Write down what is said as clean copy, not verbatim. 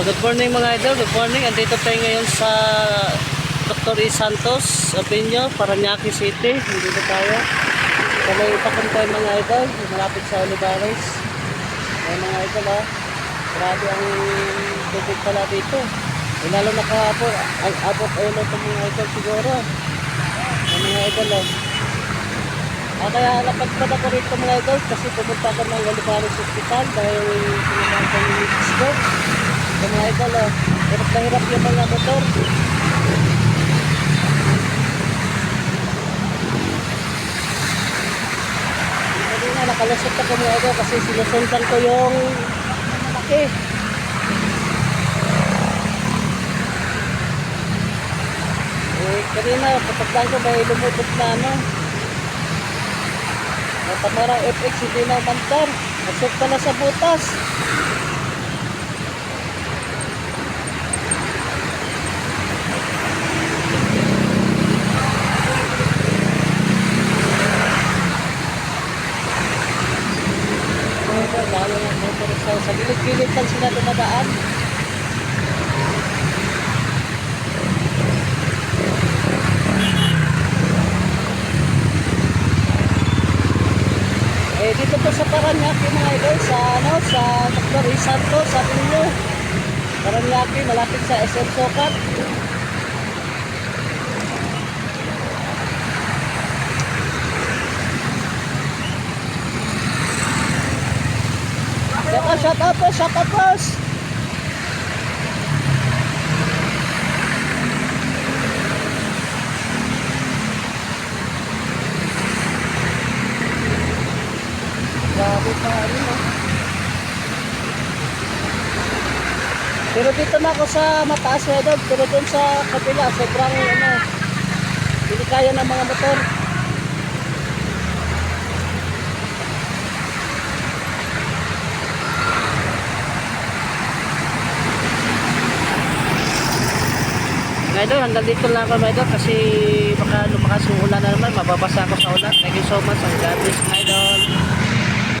Good morning mga idol, good morning. Andito tayo ngayon sa Dr. E. Santos Opinio, Parañaque City. Andito tayo. So may itakon tayo mga idol, malapit sa Olivares. Ay mga idol ha, grabe ang tubig pala dito. Lalo na kahapon, ang abot ay ito mga idol siguro. Ay mga idol ha. Kaya napadpad ako rito mga idol kasi pumunta ako ng Olivares Hospital dahil sinamahan ko yung misis ko. So mga idol ha, hirap na hirap yung mga motor. Kanina nakalusot ako mga idol kasi sinusundan ko yung malaki. Kanina kapagdan ko may lumubot na ano. Tamara FX hindi na umantar. Asok pa na sa butas. Lalo ng motor sa gilid-gilid lang sila dumadaan. Dito po sa Parañaque mga idol, sa Dr. E. Santos, sabi niyo. Parañaque, malapit sa SM Sokat. Shout out boss. Grabe pa rin oh. Pero dito na ako sa mataas na idol, pero doon sa kabila sobrang ano, hindi kaya ng mga motor. Idol, hanggang dito lang ako idol kasi baka lumakas yung ulan na naman, mababasa ako sa ulan. Thank you so much, ang God bless idol.